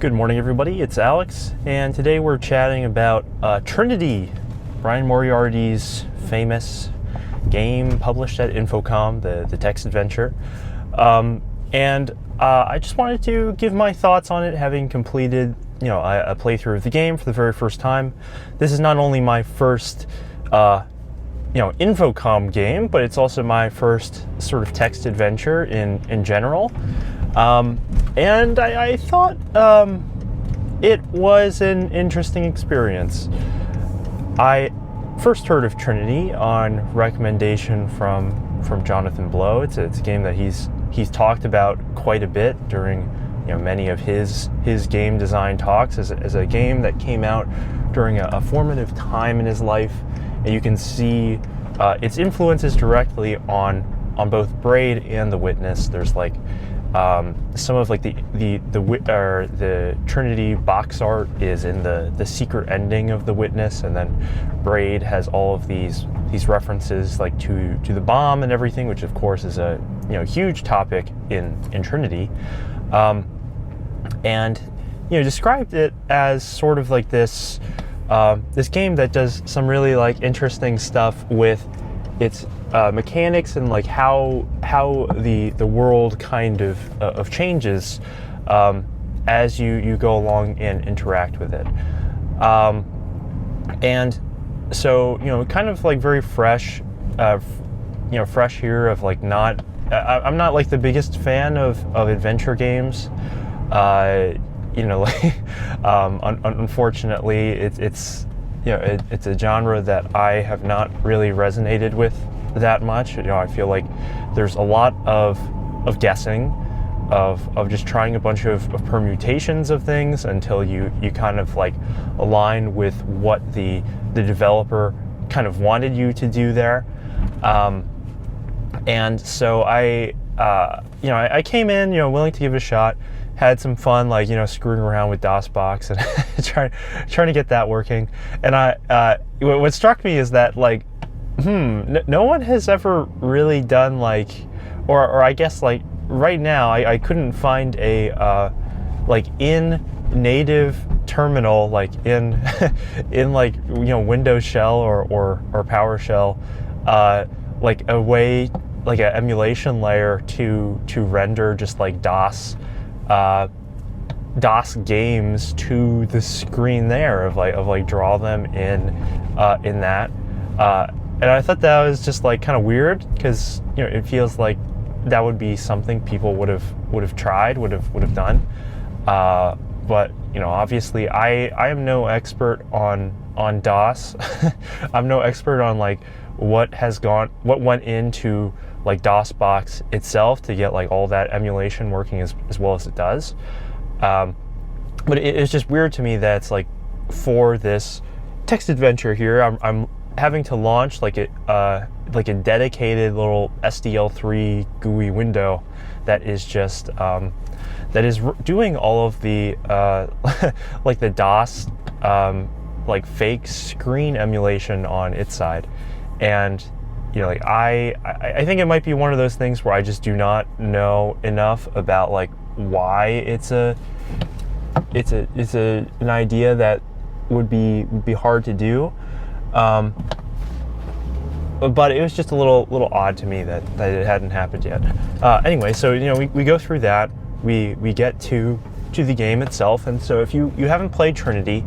Good morning, everybody. It's Alex, and today we're chatting about Trinity, Brian Moriarty's famous game published at Infocom, the text adventure. I just wanted to give my thoughts on it, having completed, a playthrough of the game for the very first time. This is not only my first, Infocom game, but it's also my first sort of text adventure in general. And I thought it was an interesting experience. I first heard of Trinity on recommendation from Jonathan Blow. It's a game that he's talked about quite a bit during many of his game design talks as a game that came out during a formative time in his life, and you can see its influences directly on both Braid and The Witness. There's like some of like the Trinity box art is in the secret ending of The Witness, and then Braid has all of these references like to the bomb and everything, which of course is a huge topic in Trinity, and described it as sort of like this game that does some really like interesting stuff with its mechanics and like how the world kind of changes as you go along and interact with it, and so kind of like very fresh fresh here of like not I'm not like the biggest fan of adventure games. Unfortunately it's a genre that I have not really resonated with that much. I feel like there's a lot of guessing, of just trying a bunch of permutations of things until you kind of like align with what the developer kind of wanted you to do there. And so I came in, willing to give it a shot, had some fun, like, screwing around with DOSBox and trying to get that working. And what struck me is that, like, no one has ever really done, like, or I guess, like, right now, I couldn't find a, like, in native terminal, like, in like, Windows Shell or PowerShell, like, a way, like, an emulation layer to render just, like, DOS games to the screen there, of like draw them in that, and I thought that was just like kind of weird, because it feels like that would be something people would have tried, would have done, but obviously I am no expert on DOS. I'm no expert on like what went into like DOSBox itself to get like all that emulation working as well as it does. But it's just weird to me that it's like, for this text adventure here, I'm having to launch like a dedicated little SDL3 GUI window that is just doing all of the like the DOS like fake screen emulation on its side. And like I think it might be one of those things where I just do not know enough about like why it's an idea that would be hard to do, but it was just a little odd to me that it hadn't happened yet. Anyway, so we go through that, we get to the game itself, and so if you haven't played Trinity,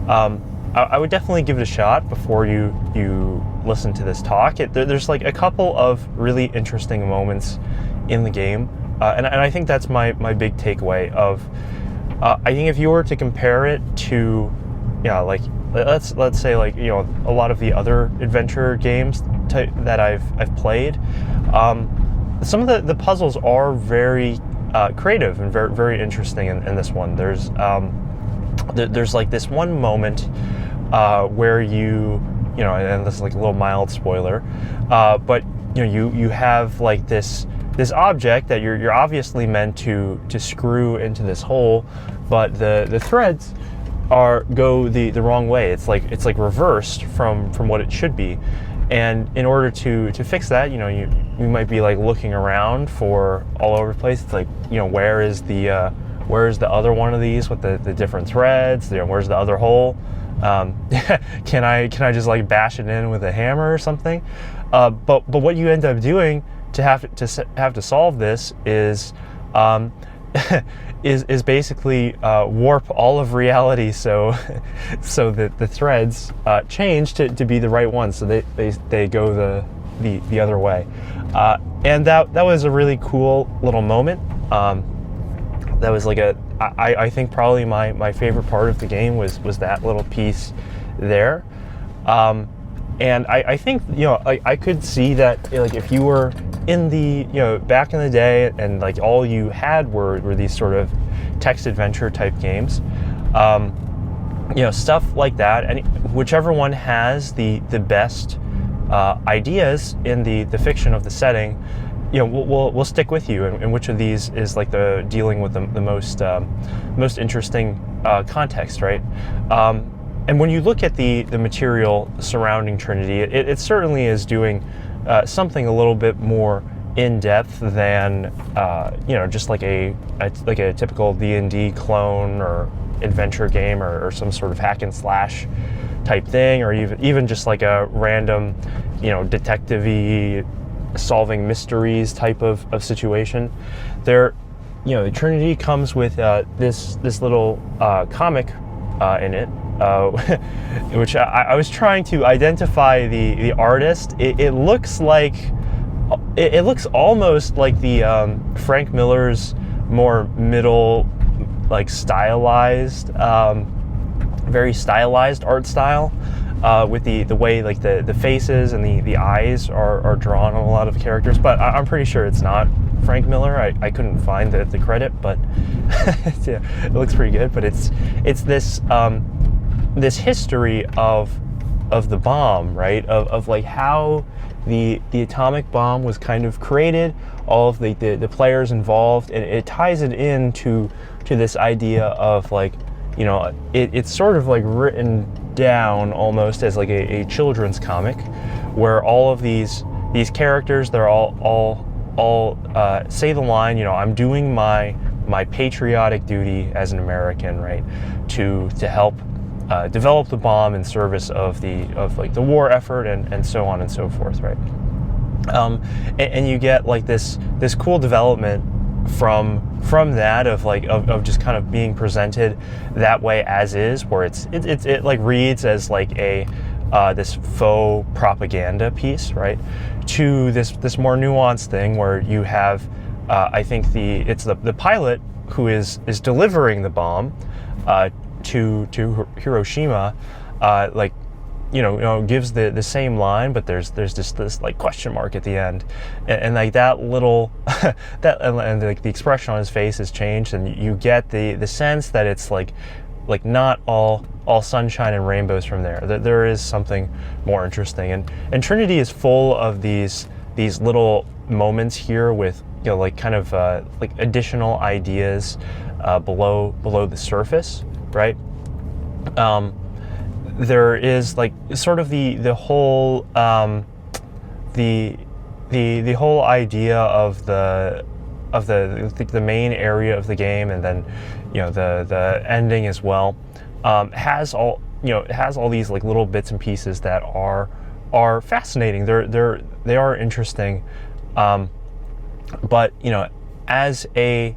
I would definitely give it a shot before you listen to this talk. There's like a couple of really interesting moments in the game, and I think that's my big takeaway of. I think if you were to compare it to, like let's say like a lot of the other adventure games that I've played, some of the puzzles are very creative and very very interesting in this one. There's like this one moment where and this is like a little mild spoiler, but you have like this object that you're obviously meant to screw into this hole, but the threads go the wrong way. It's like reversed from what it should be, and in order to fix that, you might be like looking around for all over the place. It's like where is the where's the other one of these with the different threads? Where's the other hole? Can I just like bash it in with a hammer or something? But what you end up doing to have to solve this is is basically warp all of reality, so that the threads change to be the right ones, so they go the other way, and that was a really cool little moment. That was like I think probably my favorite part of the game was that little piece there. And I think, I could see that, like, if you were in the, back in the day and like all you had were these sort of text adventure type games, stuff like that, and whichever one has the best ideas in the fiction of the setting, we'll stick with you, and which of these is like the dealing with the most interesting context, right? And when you look at the material surrounding Trinity, it certainly is doing something a little bit more in depth than just like a typical D&D clone or adventure game or some sort of hack and slash type thing, or even just like a random detective-y solving mysteries type of situation. Trinity comes with this little comic in it, which I was trying to identify the artist. It looks like it looks almost like the Frank Miller's more middle, like stylized, very stylized art style. With the way like the faces and the eyes are drawn on a lot of characters, but I'm pretty sure it's not Frank Miller. I couldn't find the credit, but yeah, it looks pretty good. But it's this this history of the bomb, right? Of like how the atomic bomb was kind of created, all of the players involved, and it ties it into this idea of like, it's sort of like written down almost as like a children's comic, where all of these characters, they're all say the line, I'm doing my patriotic duty as an American, right, to help develop the bomb in service of the war effort and so on and so forth, right? And you get like this cool development from that of just kind of being presented that way as is, where it like reads as like a this faux propaganda piece, right, to this more nuanced thing where you have I think it's the pilot who is delivering the bomb to Hiroshima, gives the same line, but there's just this like question mark at the end, and like that little and like the expression on his face has changed, and you get the sense that it's like not all sunshine and rainbows from there. That there is something more interesting, and Trinity is full of these little moments here with like kind of like additional ideas below the surface, right? There is like sort of the whole the whole idea of the main area of the game, and then the ending as well, has all these like little bits and pieces that are fascinating. They are interesting, but as a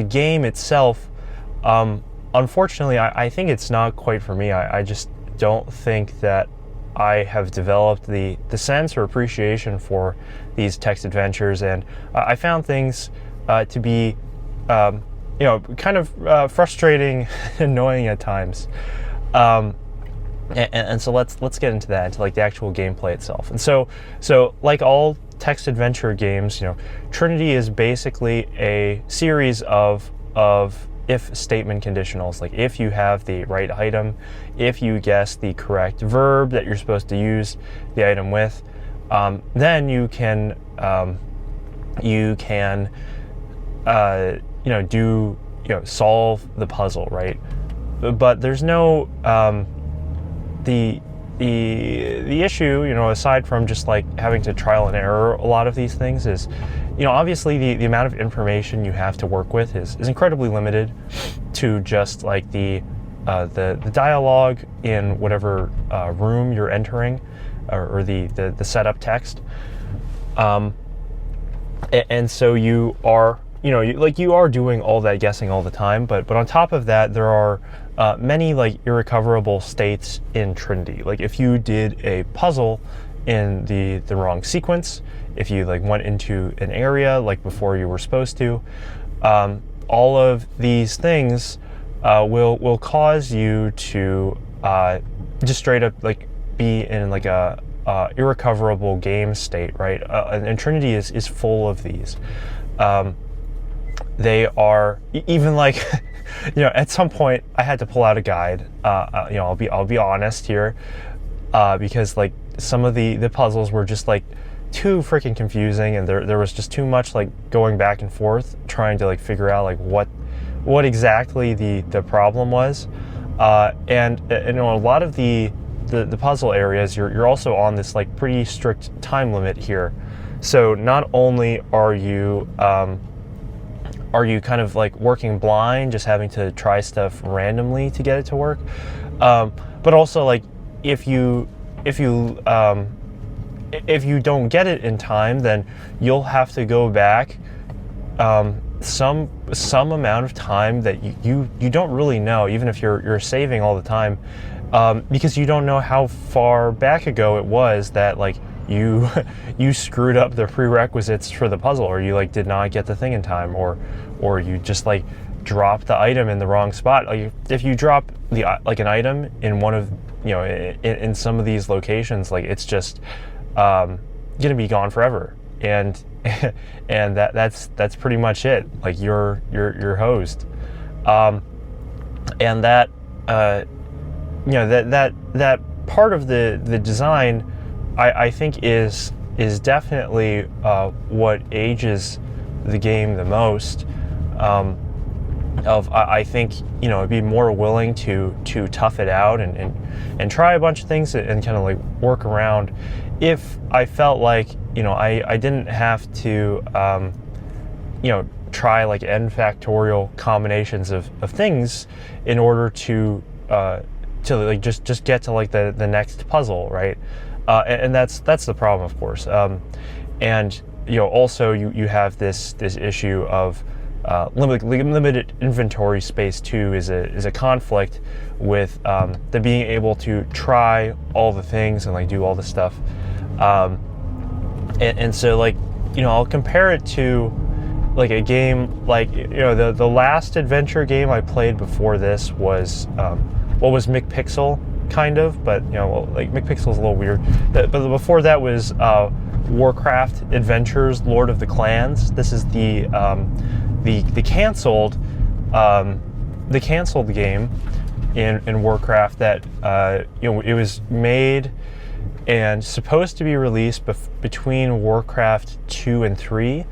game itself, unfortunately, I think it's not quite for me. I just don't think that I have developed the sense or appreciation for these text adventures, and I found things to be kind of frustrating, annoying at times, and so let's get into that, into like the actual gameplay itself. And so like all text adventure games, Trinity is basically a series of if statement conditionals. Like if you have the right item, if you guess the correct verb that you're supposed to use the item with, then you can solve the puzzle, right? But there's no the issue, aside from just like having to trial and error a lot of these things, is, obviously the amount of information you have to work with is incredibly limited to just like the dialogue in whatever room you're entering, or the setup text. And so you are, you are doing all that guessing all the time, but on top of that, there are many like irrecoverable states in Trinity. Like if you did a puzzle in the wrong sequence, if you like went into an area like before you were supposed to, all of these things will cause you to just straight up like be in like a irrecoverable game state, right? And Trinity is full of these. They are even like, at some point I had to pull out a guide. I'll be honest here, because like some of the puzzles were just like too freaking confusing, and there was just too much like going back and forth trying to like figure out like what exactly the problem was. And a lot of the puzzle areas, you're also on this like pretty strict time limit here. So not only are you kind of like working blind, just having to try stuff randomly to get it to work, but also like if you don't get it in time, then you'll have to go back some amount of time that you don't really know, even if you're saving all the time, because you don't know how far back ago it was that like you screwed up the prerequisites for the puzzle, or you like did not get the thing in time, or you just like dropped the item in the wrong spot. Like if you drop an item in one of in some of these locations, like it's just gonna be gone forever, and that's pretty much it. Like you're hosed, and that that part of the design, I think is definitely what ages the game the most. I think I'd be more willing to tough it out and try a bunch of things and kind of like work around if I felt like I didn't have to try like n factorial combinations of things in order to like just get to like the next puzzle, right? And that's the problem, of course. And also you have this issue of limited inventory space too, is a conflict with the being able to try all the things and like do all the stuff. And so like I'll compare it to like a game like the last adventure game I played before this was was McPixel, kind of, but like McPixel's a little weird. But before that was Warcraft Adventures: Lord of the Clans. This is the canceled game in Warcraft that it was made and supposed to be released between Warcraft 2 and 3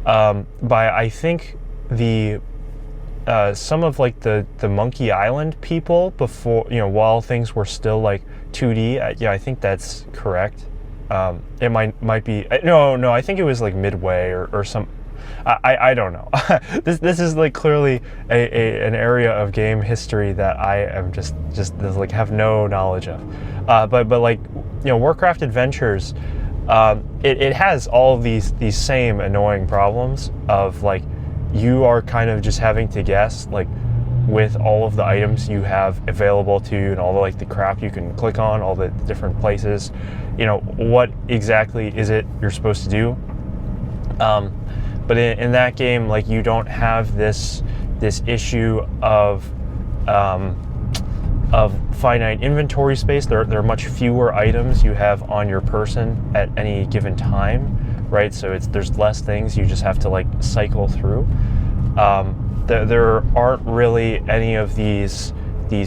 by I think the some of like the Monkey Island people before, while things were still like 2D. I think that's correct. It might be no, I think it was like Midway or some. I don't know. This is like clearly an area of game history that I am just like have no knowledge of. But like Warcraft Adventures, it has all of these same annoying problems of like you are kind of just having to guess like with all of the items you have available to you and all the like the crap you can click on, all the different places, what exactly is it you're supposed to do. But in that game, like you don't have this issue of finite inventory space. There are much fewer items you have on your person at any given time, right? So there's less things you just have to like cycle through. There aren't really any of these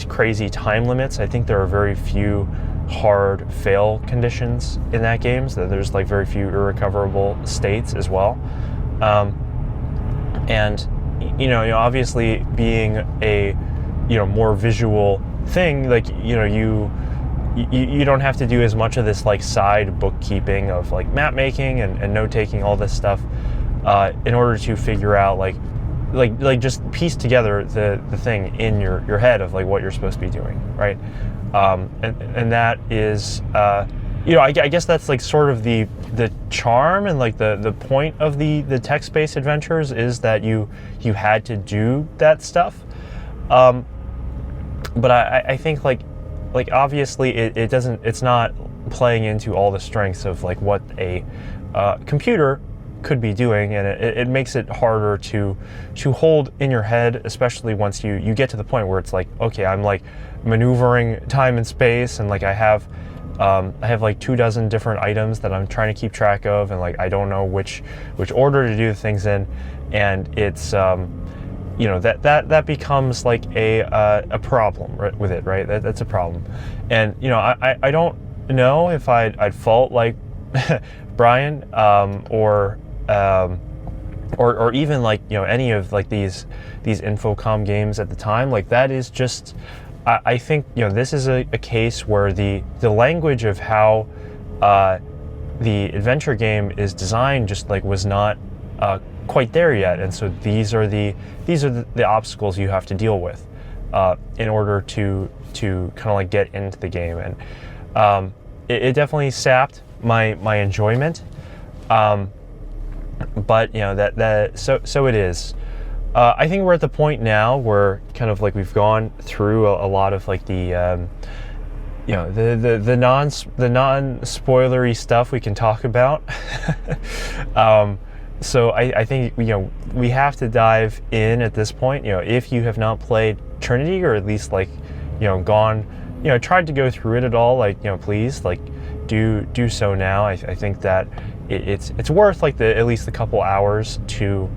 crazy time limits. I think there are very few hard fail conditions in that game. So there's like very few irrecoverable states as well. And obviously being a more visual thing, like you you don't have to do as much of this like side bookkeeping of like map making and note taking, all this stuff, in order to figure out like just piece together the thing in your head of like what you're supposed to be doing, right? And that is, I guess that's like sort of the charm and like the point of the text-based adventures, is that you had to do that stuff. But I think like obviously it's not playing into all the strengths of like what a computer could be doing, and it makes it harder to hold in your head, especially once you get to the point where it's like, okay, I'm like maneuvering time and space, and like I have like 24 different items that I'm trying to keep track of, and like I don't know which order to do the things in, and it's that becomes like a problem with it, right? That's a problem. And I don't know if I'd fault like Brian, or even like any of like these Infocom games at the time. Like that is just, I think this is a case where the language of how the adventure game is designed just like was not quite there yet, and so these are the obstacles you have to deal with in order to kind of like get into the game. And it definitely sapped my enjoyment, but so it is. I think we're at the point now where kind of like we've gone through a lot of like the non-spoilery stuff we can talk about. So I think we have to dive in at this point. If you have not played Trinity, or at least like gone, tried to go through it at all, like please like do so now. I think that it's worth like at least a couple hours to,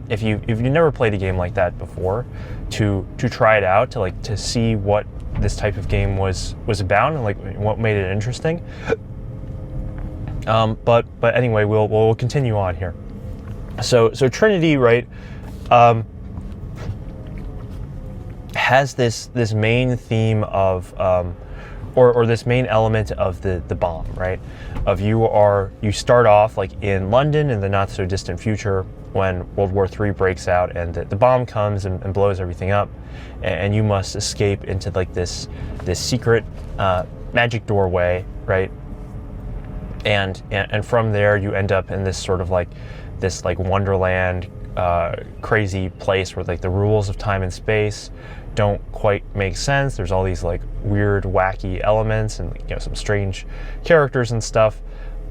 if you never played a game like that before, to try it out, to see what this type of game was about, and like what made it interesting. But anyway, we'll continue on here. So Trinity, right, has this main theme of or this main element of the bomb, right? Of you start off like in London in the not so distant future, when World War III breaks out and the bomb comes and blows everything up, and you must escape into like this secret magic doorway, right? And from there you end up in this sort of like this like wonderland, crazy place where like the rules of time and space don't quite make sense. There's all these like weird, wacky elements, and some strange characters and stuff.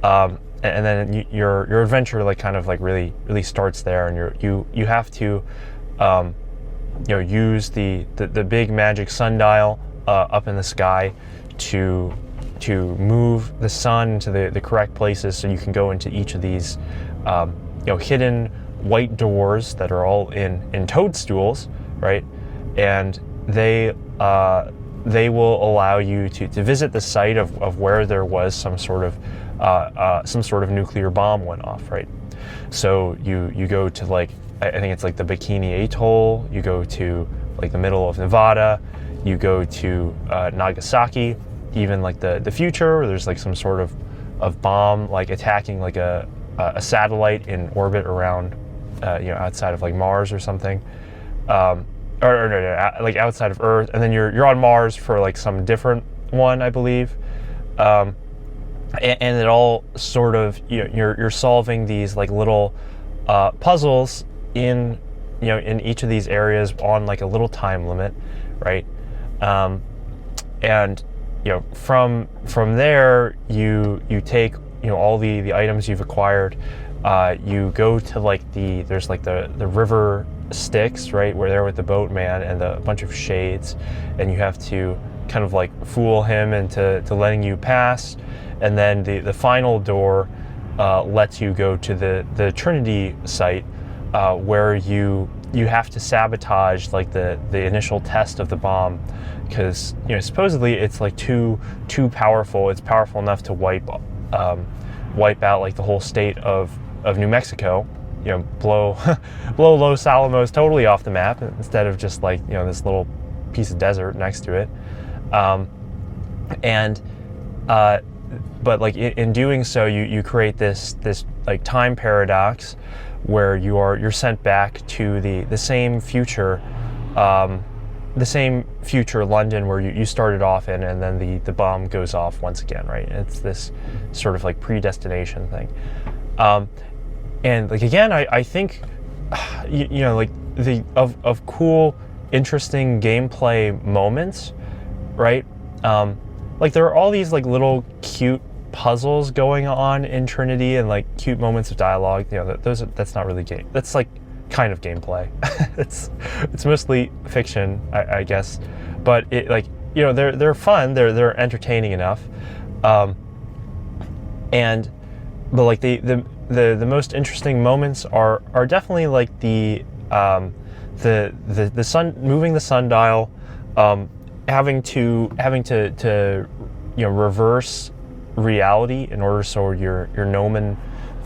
And then your adventure like kind of like really starts there, and you have to use the big magic sundial up in the sky to move the sun to the correct places, so you can go into each of these hidden white doors that are all in toadstools, right? And they will allow you to visit the site of where there was some sort of nuclear bomb went off, right? So you go to like, I think it's like the Bikini Atoll, you go to like the middle of Nevada, you go to Nagasaki, even like the future, where there's like some sort of bomb like attacking like a satellite in orbit around outside of like Mars or something, or no, like outside of Earth, and then you're on Mars for like some different one, I believe, and it all sort of you're solving these like little puzzles in each of these areas on like a little time limit, right? And from there you take all the items you've acquired, you go to like there's like the river Styx, right, where they're with the boatman and a bunch of shades, and you have to kind of like fool him into letting you pass, and then the final door lets you go to the Trinity site, where you have to sabotage like the initial test of the bomb, because supposedly it's like too powerful. It's powerful enough to wipe out like the whole state of New Mexico, blow Los Alamos totally off the map, instead of just like this little piece of desert next to it. And but like in doing so, you create this like time paradox where you're sent back to the same future, London where you started off in, and then the bomb goes off once again, right? It's this sort of like predestination thing. And like again, I think you know, like of cool, interesting gameplay moments, right? Like there are all these like little cute puzzles going on in Trinity, and like cute moments of dialogue. You know, that's not really game. That's like kind of gameplay. it's mostly fiction, I guess. But it, like, you know, they're fun. They're entertaining enough. But like the most interesting moments are definitely like the sun, moving the sundial, having to you know, reverse reality in order so your gnomon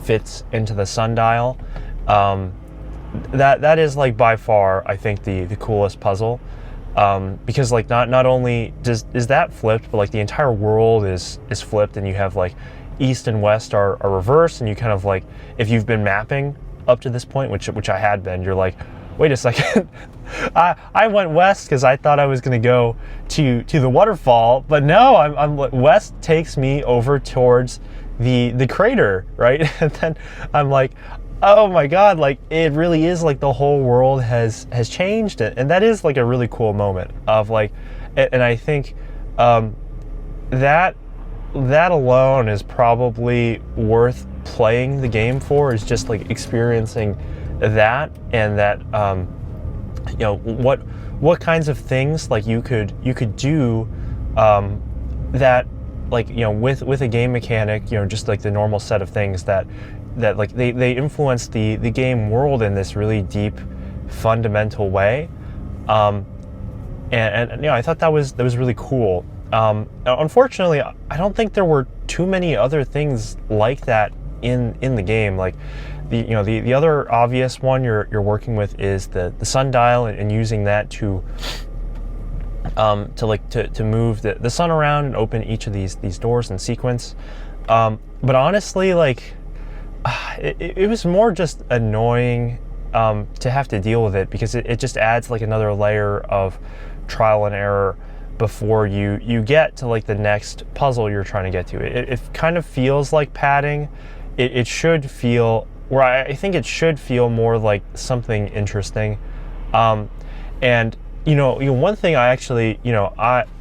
fits into the sundial. That is like by far, I think, the coolest puzzle, because like not only is that flipped, but like the entire world is flipped, and you have like east and west are reversed, and you kind of like, if you've been mapping up to this point, which I had been, you're like, wait a second, I went west because I thought I was going to go to the waterfall, but no, I'm west takes me over towards the crater, right? And then I'm like, oh my god, like it really is like the whole world has changed, and that is like a really cool moment of like, and I think that alone is probably worth playing the game for, is just like experiencing that, and that you know, what kinds of things like you could do that, like, you know, with a game mechanic, you know, just like the normal set of things that like they influence the game world in this really deep, fundamental way. And you know, I thought that was really cool. Unfortunately, I don't think there were too many other things like that in the game. Like the other obvious one you're working with is the sundial, and using that to move the sun around and open each of these doors in sequence. But honestly, like it was more just annoying to have to deal with it, because it just adds like another layer of trial and error before you get to like the next puzzle you're trying to get to. It kind of feels like padding. It should feel, or I think it should feel more like something interesting. And you know, one thing I actually, you know,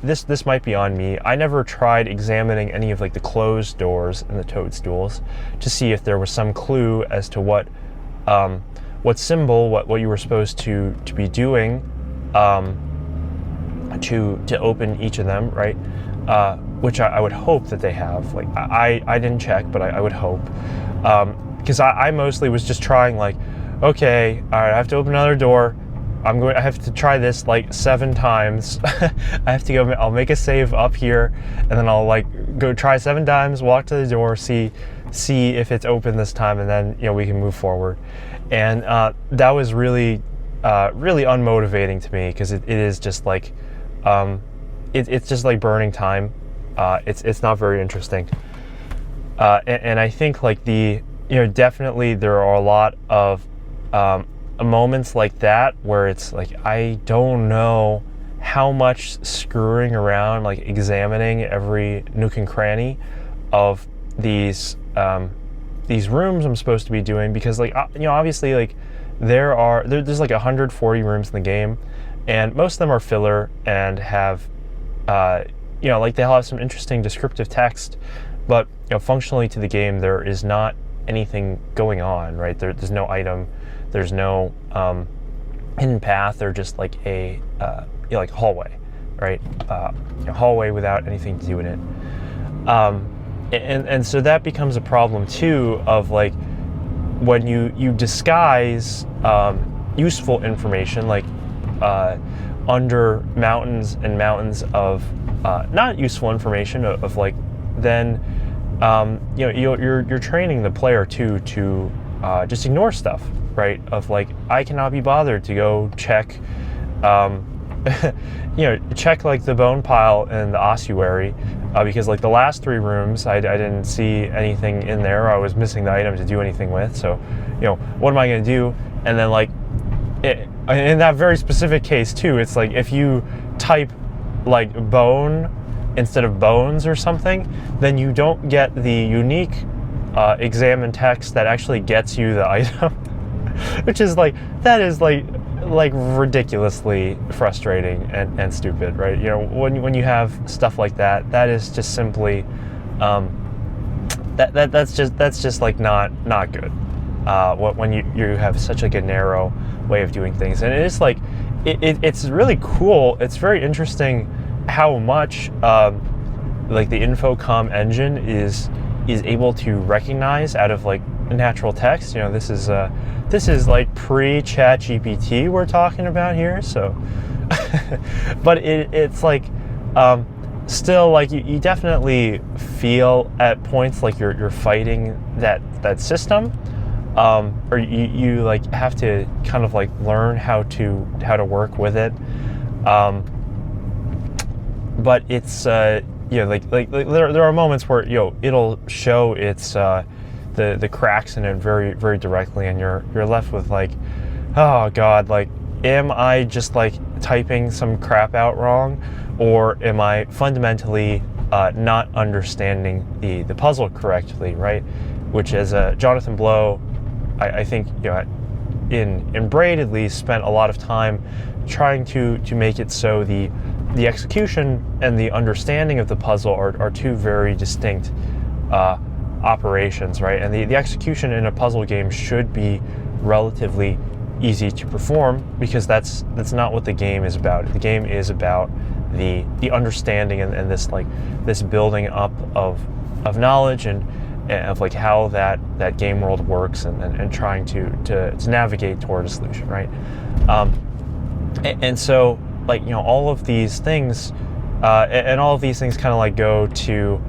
this might be on me. I never tried examining any of like the closed doors and the toadstools to see if there was some clue as to what symbol, what you were supposed to be doing to open each of them, right? Which I would hope that they have. Like I didn't check, but I would hope, because I mostly was just trying, like, okay, all right, I have to open another door. I have to try this like 7 times. I have to go, I'll make a save up here, and then I'll like go try 7 times, walk to the door, see if it's open this time, and then, you know, we can move forward. And that was really unmotivating to me, because it is just like, it's just like burning time. It's not very interesting. And I think like definitely there are a lot of moments like that where it's like, I don't know how much screwing around, like examining every nook and cranny of these rooms I'm supposed to be doing, because like, you know, obviously like there's like 140 rooms in the game, and most of them are filler and have you know, like they'll have some interesting descriptive text, but, you know, functionally to the game there is not anything going on, right? There's no item, there's no hidden path. They're just like a you know, like hallway, right? A hallway without anything to do in it. And so that becomes a problem too, of like when you disguise useful information, like under mountains and mountains of not useful information, of like, then you know, you're training the player to just ignore stuff, right? Of like, I cannot be bothered to go check check like the bone pile and the ossuary, because like the last 3 rooms, I didn't see anything in there. I was missing the item to do anything with. So, what am I going to do? And then like, in that very specific case too, it's like if you type like bone instead of bones or something, then you don't get the unique examine text that actually gets you the item, which is like, that is like ridiculously frustrating and stupid, right? When you have stuff like that, that is just simply that's just like not good. When you have such like a narrow way of doing things, and it is like it's really cool. It's very interesting how much like the infocom engine is able to recognize out of like natural text. This is like pre-chat GPT we're talking about here. So, but it's like still like you definitely feel at points like you're fighting that system, or you like have to kind of like learn how to work with it. But it's like there are moments where it'll show its the cracks in it very, very directly, and you're left with like, oh god, like, am I just like typing some crap out wrong, or am I fundamentally not understanding the puzzle correctly, right? Which, as Jonathan Blow, I think in Braid at least, spent a lot of time trying to make it so the execution and the understanding of the puzzle are two very distinct operations, right? And the execution in a puzzle game should be relatively easy to perform, because that's not what the game is about. The game is about the understanding and this building up of knowledge and of like how that game world works, and trying to navigate toward a solution, right? And so like all of these things and all of these things kind of like go to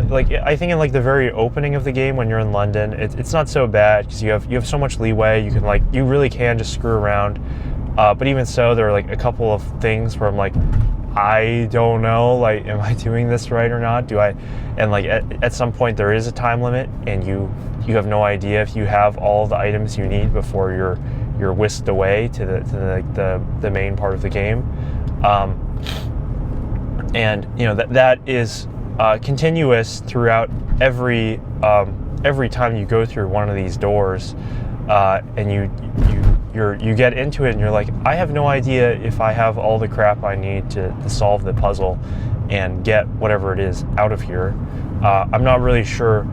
like I think in like the very opening of the game when you're in London, it's not so bad because you have so much leeway. You really can just screw around, but even so, there are like a couple of things where I'm like, I don't know, like, am I doing this right or not? And like at some point there is a time limit, and you have no idea if you have all the items you need before you're whisked away to the main part of the game, and that is continuous throughout every time you go through one of these doors, and you get into it and you're like, I have no idea if I have all the crap I need to solve the puzzle and get whatever it is out of here. I'm not really sure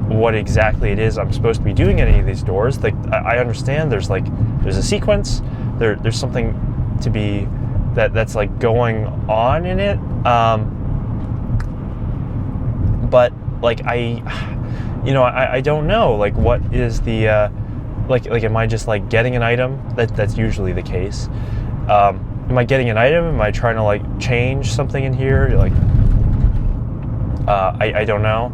what exactly it is I'm supposed to be doing at any of these doors. Like, I understand there's a sequence, there's something to be that's like going on in it, but like I don't know, like, what is the like am I just like getting an item? That's usually the case. Am I getting an item? Am I trying to like change something in here? Like, I don't know.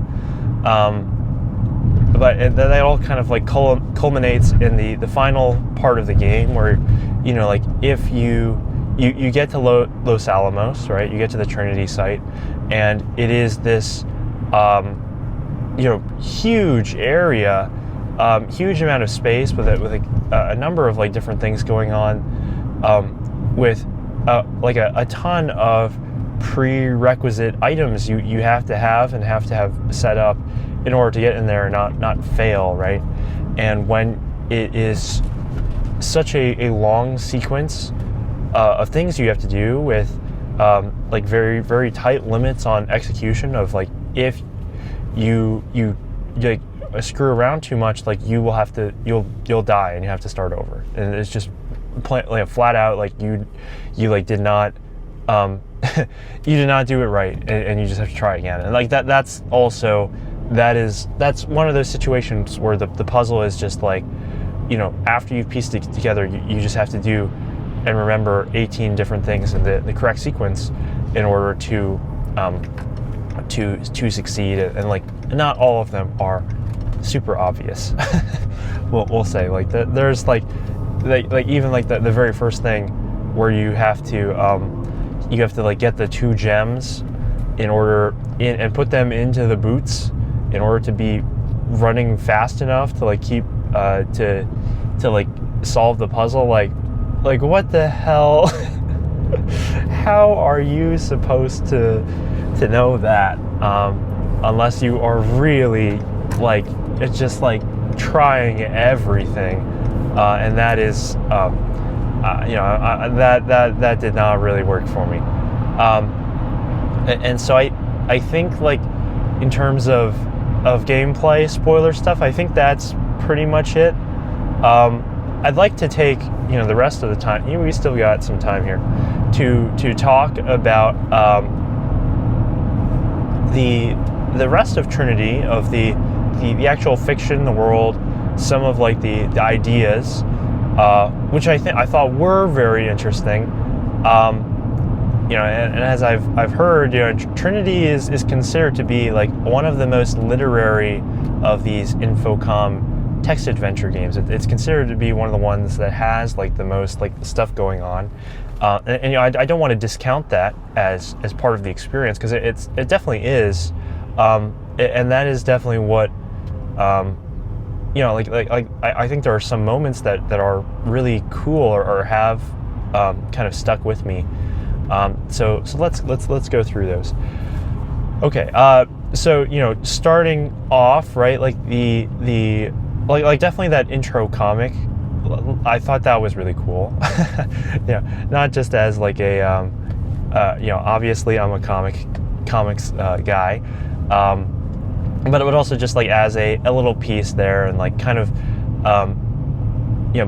But that all kind of like culminates in the final part of the game, where like if you get to Los Alamos, right? You get to the Trinity site, and it is this huge area, huge amount of space with a number of like different things going on, with like a ton of prerequisite items you have to have set up in order to get in there and not fail, right? And when it is such a long sequence of things you have to do with like very, very tight limits on execution, of like, if you like screw around too much, like you'll die and you have to start over, and it's just like flat out like you like did not you did not do it right, and you just have to try again. And like that's one of those situations where the puzzle is just like, after you've pieced it together, you just have to do and remember 18 different things in the correct sequence in order to succeed. And like, not all of them are super obvious. we'll say, like, there's like like even like the very first thing where you have to like get the 2 gems and put them into the boots in order to be running fast enough to like keep to like solve the puzzle. Like what the hell? How are you supposed to know that unless you are really like it's just like trying everything, and that is that did not really work for me. And so I think like in terms of gameplay spoiler stuff, I think that's pretty much it. I'd like to take the rest of the time. We still got some time here to talk about the rest of Trinity, of the actual fiction, the world, some of like the ideas, which I thought were very interesting. And as I've heard, Trinity is considered to be like one of the most literary of these Infocom text adventure games. It's considered to be one of the ones that has like the most like stuff going on, and I don't want to discount that as part of the experience, because it definitely is, and that is definitely what I think there are some moments that are really cool or have kind of stuck with me. So let's go through those. Okay, so starting off, right, like like definitely that intro comic, I thought that was really cool. Not just as like a obviously I'm a comics guy, but it would also just like as a little piece there, and like kind of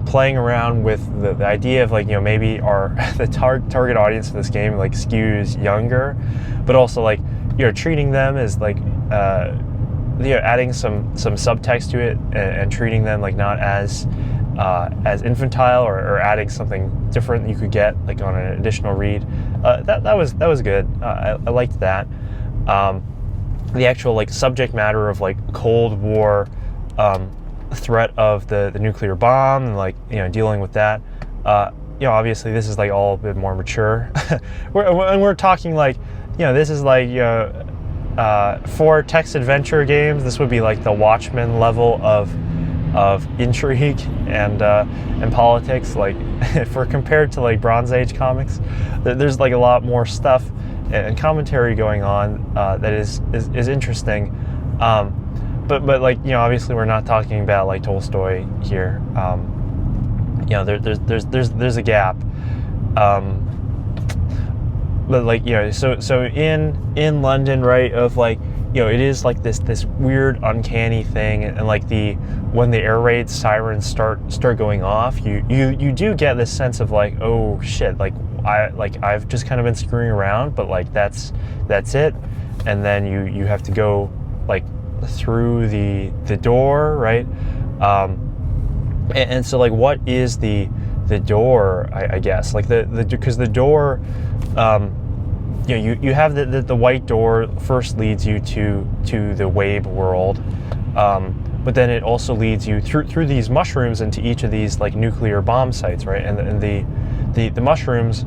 playing around with the idea of like maybe the target audience of this game like skews younger, but also like treating them as like adding some subtext to it, and treating them like not as infantile, or adding something different you could get like on an additional read. That was good. I liked that. The actual like subject matter of like Cold War threat of the nuclear bomb, and like dealing with that. Obviously this is like all a bit more mature. we're talking like this is like for text adventure games, this would be like the Watchmen level of intrigue and politics. Like if we're compared to like Bronze Age comics, there's like a lot more stuff and commentary going on that is interesting. But like obviously we're not talking about like Tolstoy here. There's a gap. But like so in London, right, of like it is like this weird uncanny thing, and like when the air raid sirens start going off, you do get this sense of like, oh shit, like I've just kind of been screwing around, but like that's it. And then you have to go like through the door, right? And so like what is the door, I guess, like because the door, you have the white door first leads you to the Wabe world, but then it also leads you through these mushrooms into each of these like nuclear bomb sites, right? And the mushrooms,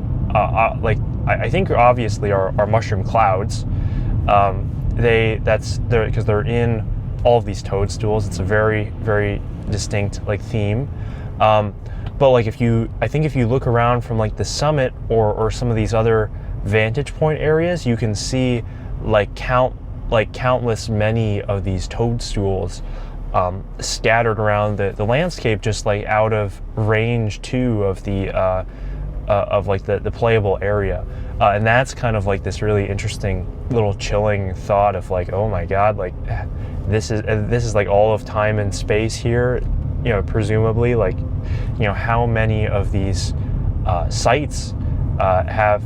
like I think obviously are mushroom clouds. Because they're in all of these toadstools. It's a very, very distinct like theme. But like if you look around from like the summit or some of these other vantage point areas, you can see like countless many of these toadstools scattered around the landscape, just like out of range too of the playable area. And that's kind of like this really interesting little chilling thought of like, oh my god, like this is like all of time and space here, presumably, like how many of these sites have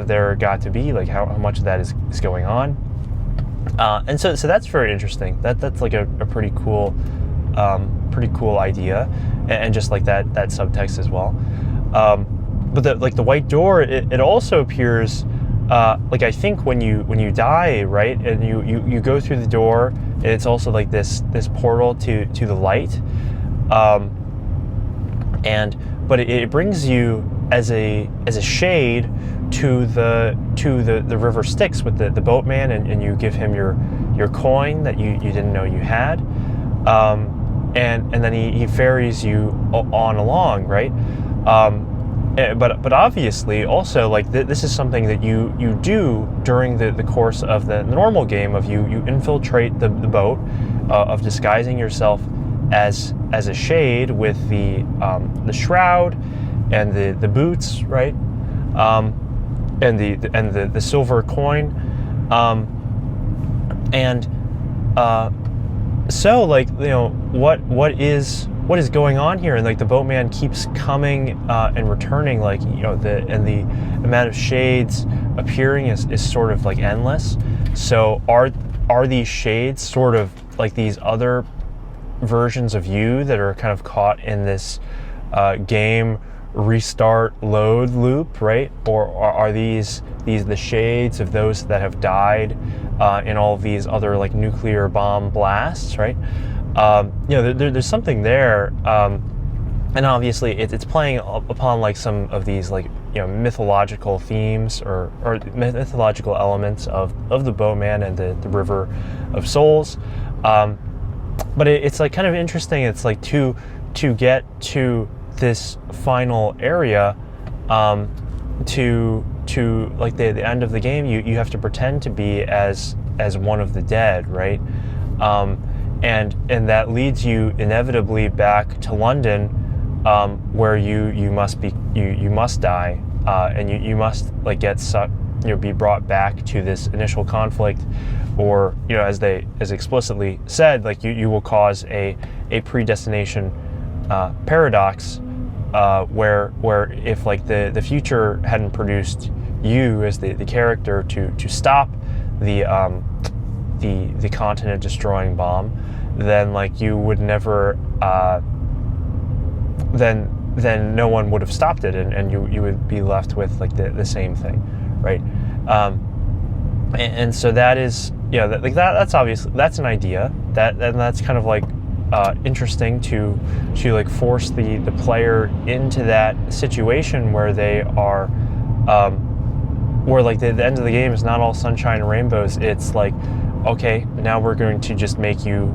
there got to be, like how much of that is going on. And so that's very interesting. That's like a pretty cool idea, and just like that subtext as well. But the white door, it also appears like I think when you die, right, and you go through the door, it's also like this portal to the light. And but it brings you as a shade to the river Styx with the boatman, and you give him your coin that you didn't know you had, and then he ferries you on along, right? But obviously also, like, this is something that you do during the course of the normal game of you infiltrate the boat, of disguising yourself as a shade with the shroud and the boots, right? And the silver coin, so, like, you know, what is going on here? And like the boatman keeps coming and returning, like, you know, the amount of shades appearing is sort of like endless. So are these shades sort of like these other versions of you that are kind of caught in this game restart load loop, right? Or are these the shades of those that have died in all of these other, like, nuclear bomb blasts, right? You know, there's something there, and obviously it's playing upon, like, some of these, like, you know, mythological themes or mythological elements of the boatman and the river of souls, but it's like kind of interesting. It's like to get to this final area, to like the end of the game, you have to pretend to be as one of the dead, right? And that leads you inevitably back to London, where you must die, and you must, like, get sucked, you know, be brought back to this initial conflict, or, you know, as explicitly said, like, you will cause a predestination paradox, where if, like, the future hadn't produced you as the character to stop the continent destroying bomb, then, like, you would never then no one would have stopped it, and you would be left with, like, the same thing, right? And so that is, you know, that's obviously, that's an idea and that's kind of like interesting to like force the player into that situation where they are where, like, the end of the game is not all sunshine and rainbows. It's like, okay, now we're going to just make you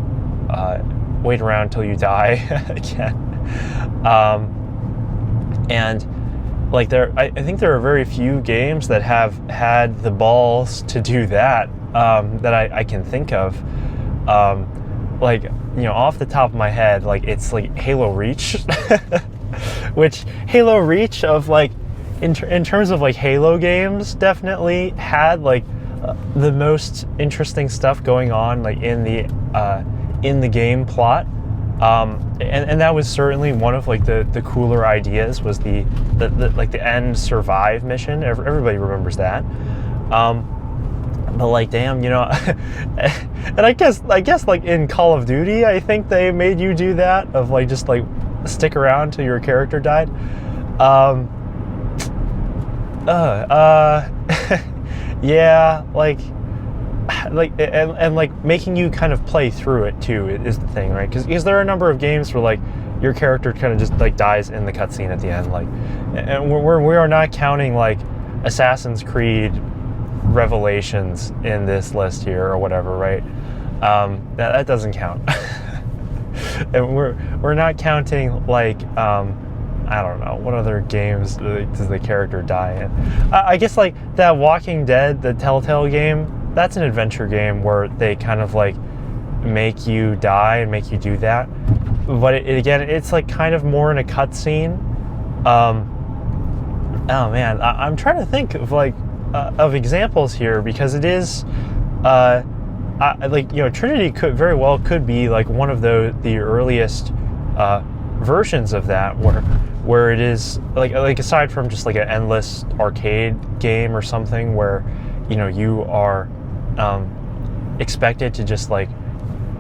wait around until you die again, and, like, I think there are very few games that have had the balls to do that, that I can think of. Like, you know, off the top of my head, like, it's like Halo Reach, which Halo Reach, of, like, in terms of, like, Halo games, definitely had, like, the most interesting stuff going on, like, in the game plot. And that was certainly one of, like, the cooler ideas, was the like the end survive mission. Everybody remembers that. But, like, damn, you know, and I guess like in Call of Duty, I think they made you do that, of, like, just, like, stick around till your character died. Yeah, like and like making you kind of play through it too is the thing, right? Because there are a number of games where, like, your character kind of just, like, dies in the cutscene at the end, like, and we are not counting, like, Assassin's Creed Revelations in this list here or whatever, right? That doesn't count. And we're not counting, like, I don't know, what other games does the character die in? I guess, like, that Walking Dead, the Telltale game, that's an adventure game where they kind of, like, make you die and make you do that. But again, it's, like, kind of more in a cutscene. Oh man, I'm trying to think of, like, of examples here, because it is, like, you know, Trinity very well could be, like, one of the earliest versions of that, where it is, like aside from just, like, an endless arcade game or something, where, you know, you are expected to just, like,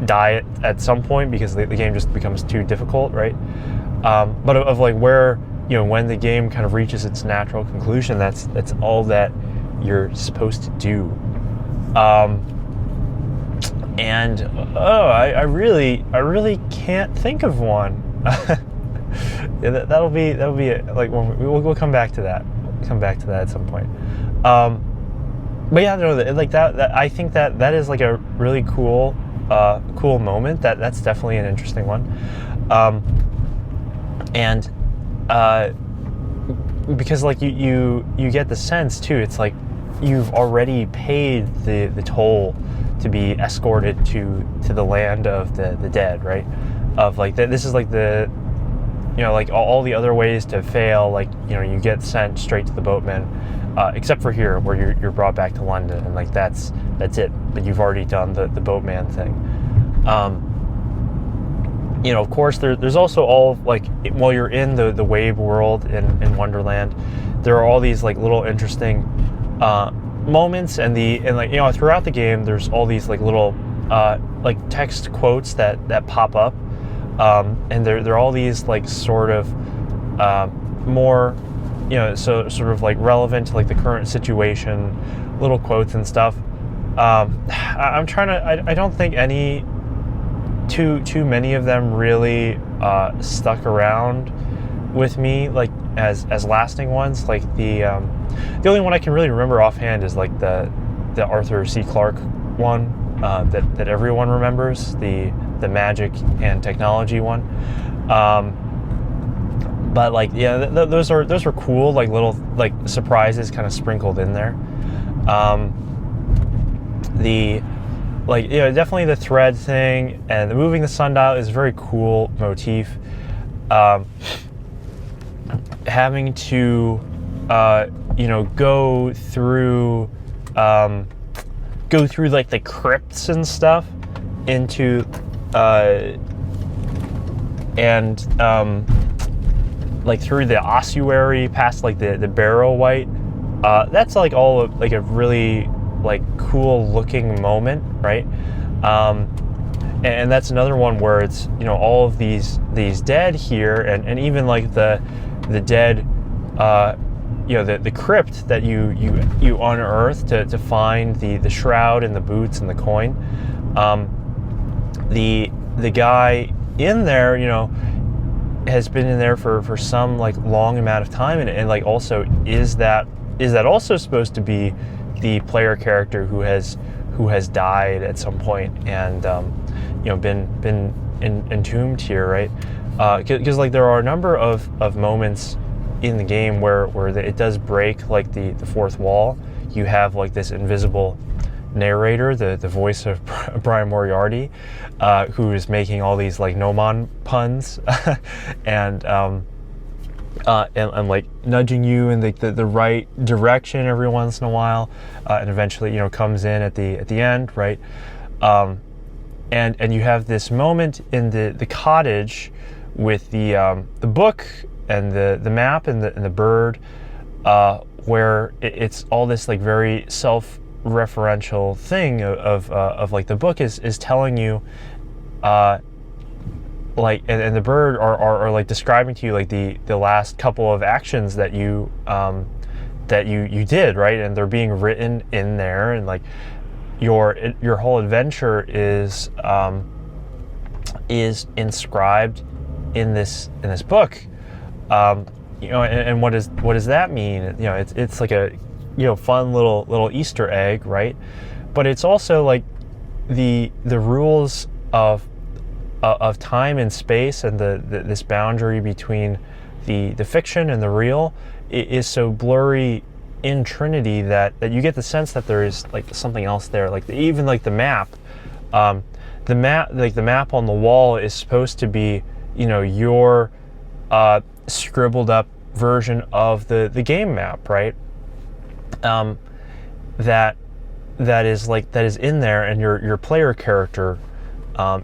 die at some point because the game just becomes too difficult, right? But of like, where, you know, when the game kind of reaches its natural conclusion, that's all that you're supposed to do. And I really can't think of one. that'll be like when we'll come back to that. Come back to that at some point. But yeah, no, like that I think that is like a really cool moment. That's definitely an interesting one. And because like you get the sense too, it's like you've already paid the toll to be escorted to the land of the dead, right? Of like this is like the, like all the other ways to fail, like you get sent straight to the boatman, except for here where you're brought back to London, and like that's it. But you've already done the boatman thing. Of course there's also all like while you're in the Wabe world in Wonderland, there are all these like little interesting moments, and like throughout the game there's all these like little like text quotes that pop up, and they're all these like sort of more so sort of like relevant to like the current situation, little quotes and stuff. I'm trying to I don't think any too many of them really stuck around with me like as lasting ones. Like the only one I can really remember offhand is like the Arthur C. Clarke one that everyone remembers, the magic and technology one. But like those are cool, like little like surprises kind of sprinkled in there. Definitely the thread thing and the moving the sundial is a very cool motif. Having to go through like the crypts and stuff into like through the ossuary past like the Barrow White. That's like all of, like a really like cool looking moment, right? And that's another one where it's all of these dead here, and even like the dead the crypt that you unearth to find the shroud and the boots and the coin. The guy in there has been in there for some like long amount of time, and like also is that also supposed to be the player character who has died at some point and been entombed here, right? Because like there are a number of moments in the game where it does break like the fourth wall. You have like this invisible narrator, the voice of Brian Moriarty, who is making all these like Gnomon puns and like nudging you in the right direction every once in a while, and eventually comes in at the end, right? And you have this moment in the cottage with the book and the map and the bird, where it's all this like very self-referential thing of like the book is telling you like and the bird are like describing to you like the last couple of actions that you did, right? And they're being written in there, and like your whole adventure is inscribed in this book. And what does that mean? It's like a fun little Easter egg, right? But it's also like the rules of time and space, and this boundary between the fiction and the real is so blurry in Trinity that you get the sense that there is like something else there. Like even like the map on the wall is supposed to be your scribbled up version of the game map, right? That is in there, and your player character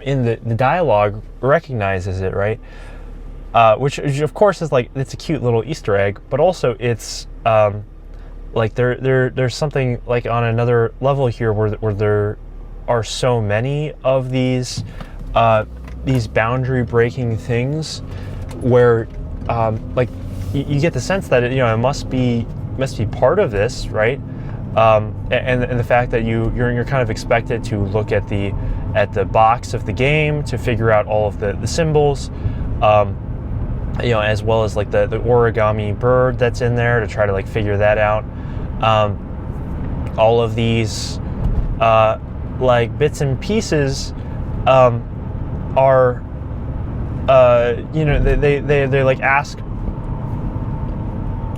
in the dialogue recognizes it, right? Which of course is like, it's a cute little Easter egg, but also it's like there's something like on another level here where there are so many of these boundary breaking things where like you get the sense that it must be part of this, right? And the fact that you're kind of expected to look at the box of the game to figure out all of the symbols, as well as like the origami bird that's in there to try to like figure that out. All of these like bits and pieces are they like ask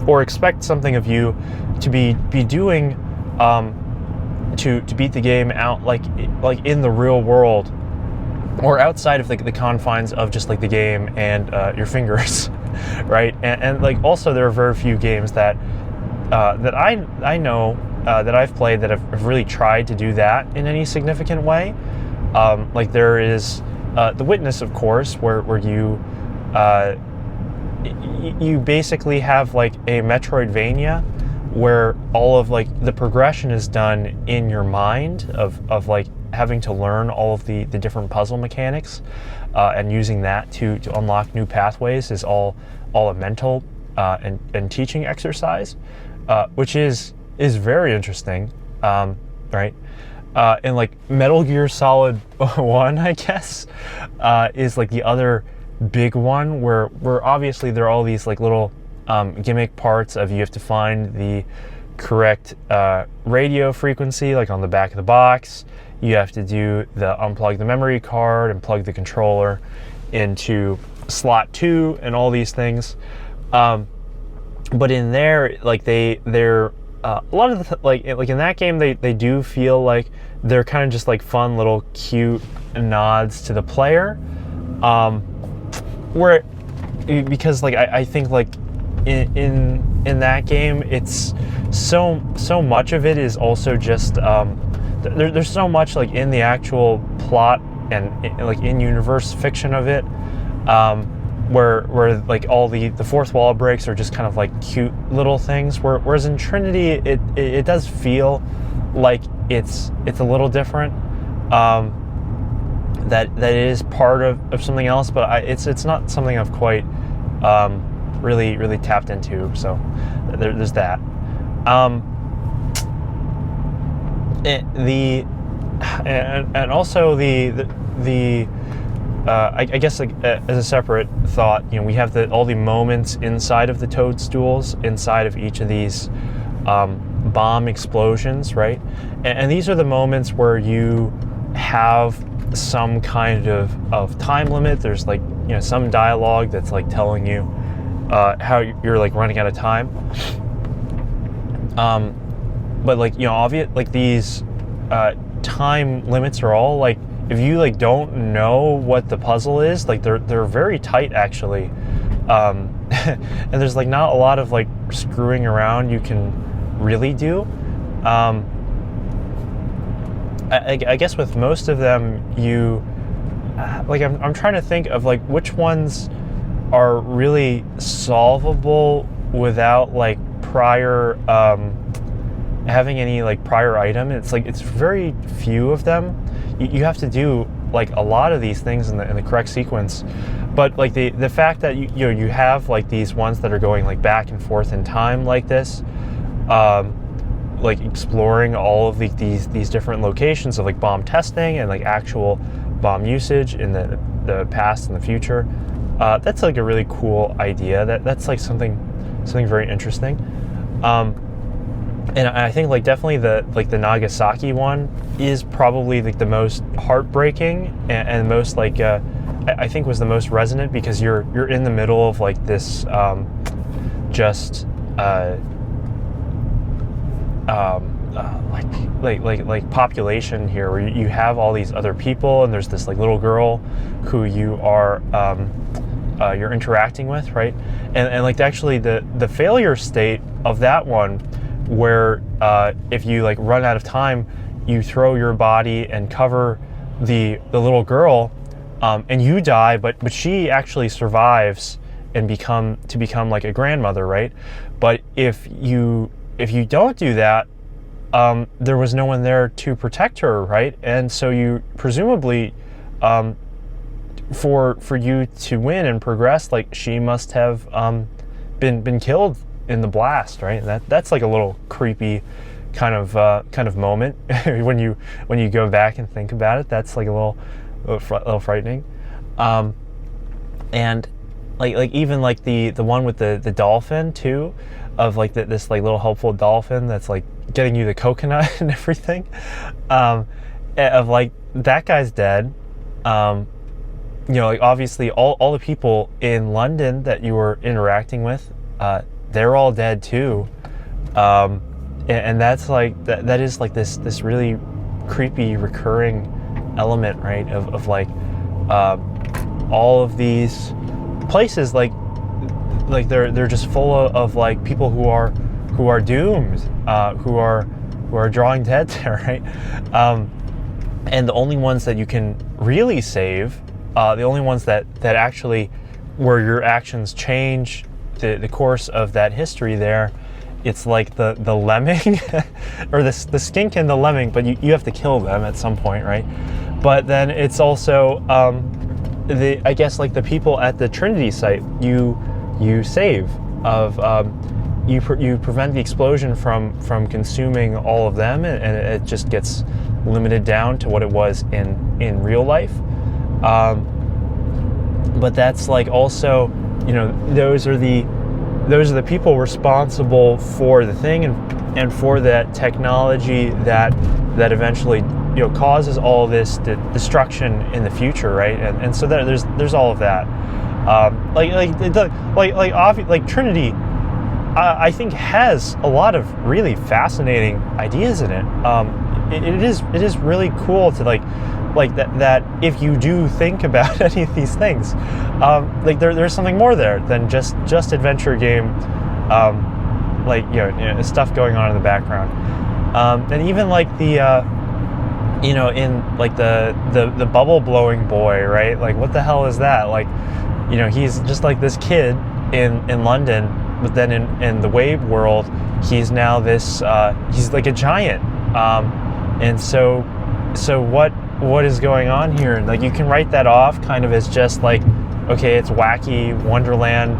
or expect something of you to be doing to beat the game out like in the real world, or outside of the confines of just like the game and your fingers, right? And like also there are very few games that I know that I've played that have really tried to do that in any significant way. Like there is The Witness, of course, where you basically have like a Metroidvania where all of like the progression is done in your mind of like having to learn all of the different puzzle mechanics, and using that to unlock new pathways is all a mental and teaching exercise, which is very interesting, right? And like Metal Gear Solid 1, I guess, is like the other big one where obviously there are all these like little gimmick parts of you have to find the correct radio frequency, like on the back of the box. You have to do the unplug the memory card and plug the controller into slot 2 and all these things. But in there, like they're a lot of the like in that game they do feel like they're kind of just like fun little cute nods to the player, where because like I think like in that game it's so much of it is also just there's so much like in the actual plot and like in-universe fiction of it, where like all the fourth wall breaks are just kind of like cute little things, whereas in Trinity it does feel like it's a little different, that it is part of something else, but it's not something I've quite really tapped into, so there's that. And also I guess like as a separate thought, we have all the moments inside of the toadstools, inside of each of these bomb explosions, right? And these are the moments where you have some kind of time limit. There's like some dialogue that's like telling you how you're like running out of time. But like obvious like these time limits are all like, if you like don't know what the puzzle is, like they're very tight actually, and there's like not a lot of like screwing around you can really do. I guess with most of them you like I'm trying to think of like which ones are really solvable without like prior having any like prior item. It's like it's very few of them. You have to do like a lot of these things in the correct sequence, but like the fact that you have like these ones that are going like back and forth in time like this, like exploring all of these different locations of like bomb testing and like actual bomb usage in the past and the future, that's like a really cool idea. That's like something very interesting. And I think like definitely the Nagasaki one is probably like the most heartbreaking and most like I think was the most resonant, because you're in the middle of like this like population here where you have all these other people, and there's this like little girl who you are you're interacting with, right? And like actually the failure state of that one, where if you like run out of time, you throw your body and cover the little girl, and you die, but she actually survives and become like a grandmother, right? But if you don't do that, there was no one there to protect her, right? And so you presumably for you to win and progress, like she must have been killed in the blast, right? That's like a little creepy kind of moment when you go back and think about it. That's like a little frightening. And like even like the one with the dolphin too, of like this like little helpful dolphin that's like getting you the coconut and everything, of like that guy's dead. Like obviously all the people in London that you were interacting with, they're all dead too. And that's like that is like this really creepy recurring element, right, of like all of these places, like they're just full of like people who are doomed, who are drawing dead there, right? And the only ones that you can really save, the only ones that actually where your actions change the course of that history there, it's like the lemming or the skink and the lemming, but you have to kill them at some point, right? But then it's also I guess like the people at the Trinity site you save of you prevent the explosion from consuming all of them, and it just gets limited down to what it was in real life. But that's like also, those are the people responsible for the thing and for that technology that eventually causes all this destruction in the future, right? And so there's all of that. Like Trinity, I think has a lot of really fascinating ideas in it. It is really cool to like that if you do think about any of these things, like there's something more there than just adventure game, stuff going on in the background, and even like the in like the bubble blowing boy, right? Like what the hell is that? Like, he's just like this kid in London, but then in the wave world, he's now this he's like a giant, and so what is going on here? Like you can write that off kind of as just like, okay, it's wacky Wonderland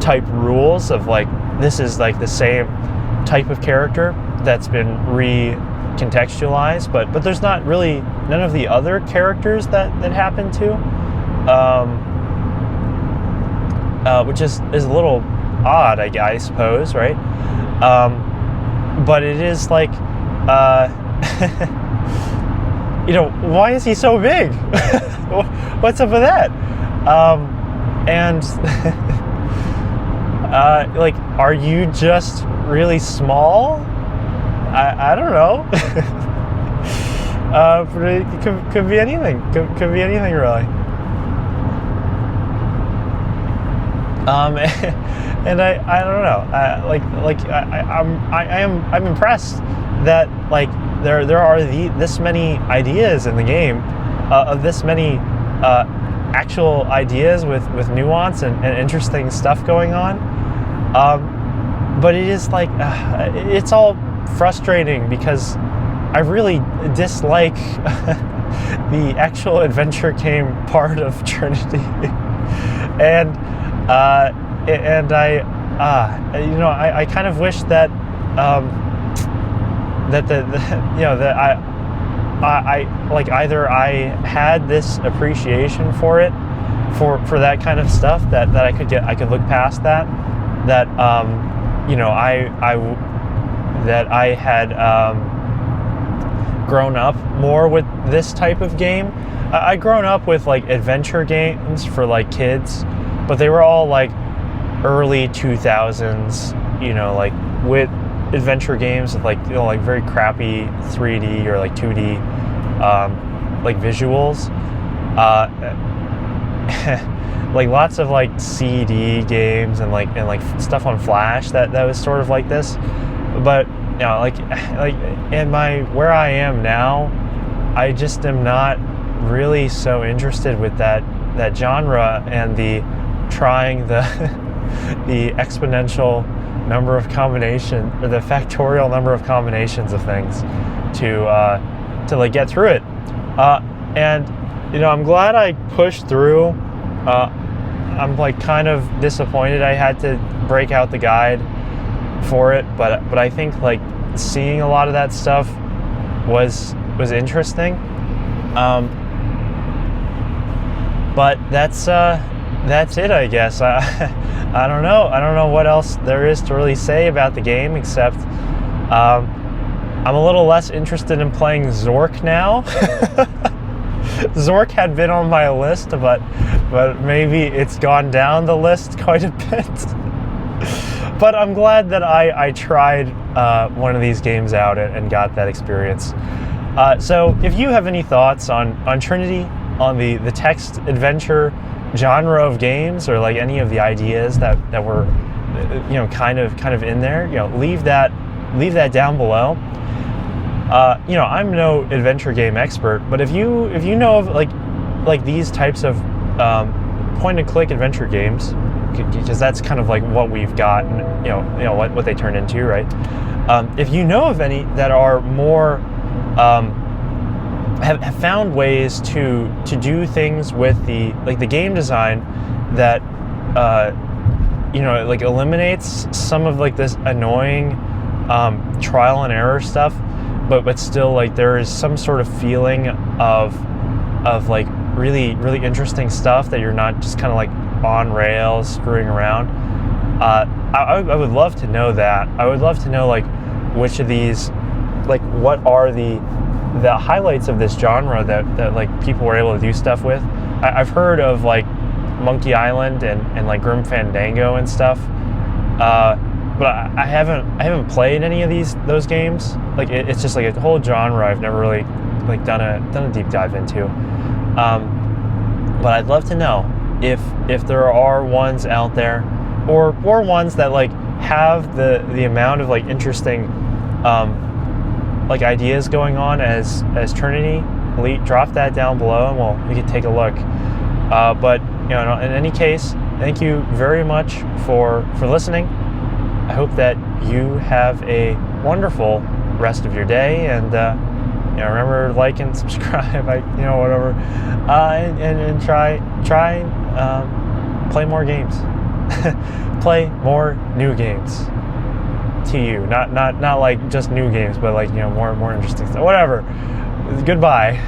type rules of like, this is like the same type of character that's been recontextualized, but there's not really none of the other characters that happen to, which is a little odd, I suppose, right? But it is like why is he so big? What's up with that? And like, are you just really small? I don't know. But it could be anything. Could be anything really. And I don't know. I'm impressed that like there are this many ideas in the game, of this many actual ideas with nuance and interesting stuff going on. But it is like it's all frustrating because I really dislike the actual adventure game part of Trinity, and I kind of wish that that I like either I had this appreciation for it, for that kind of stuff that I could look past that I had grown up more with this type of game. I grown up with like adventure games for like kids, but they were all like early 2000s, like with adventure games with like like very crappy 3D or like 2D like visuals, like lots of like CD games and like stuff on Flash that was sort of like this. But like in where I am now, I just am not really so interested with that genre and the trying the exponential number of combination, or the factorial number of combinations of things to like get through it. And I'm glad I pushed through. I'm like kind of disappointed I had to break out the guide for it, but I think like seeing a lot of that stuff was interesting. But that's that's it, I guess. I don't know. I don't know what else there is to really say about the game, except I'm a little less interested in playing Zork now. Zork had been on my list, but maybe it's gone down the list quite a bit. But I'm glad that I tried one of these games out and got that experience. So if you have any thoughts on Trinity, on the text adventure genre of games, or like any of the ideas that were kind of in there, leave that down below. I'm no adventure game expert, but if you know of like these types of point and click adventure games, because that's kind of like what we've got, and what they turn into, right? If you know of any that are more have found ways to do things with the game design that like eliminates some of like this annoying trial and error stuff, but still like there is some sort of feeling of like really interesting stuff that you're not just kind of like on rails screwing around. I would love to know that. I would love to know like which of these, like what are the highlights of this genre that like people were able to do stuff with. I've heard of like Monkey Island and like Grim Fandango and stuff, but I haven't played any of those games. Like it's just like a whole genre I've never really like done a deep dive into. But I'd love to know if there are ones out there, or ones that like have the amount of like interesting like ideas going on as Trinity. Drop that down below, and we can take a look. But in any case, thank you very much for listening. I hope that you have a wonderful rest of your day, and remember to like and subscribe. Whatever, and try play more games. Play more new games. To you, not like just new games, but like more interesting stuff. Whatever. Goodbye.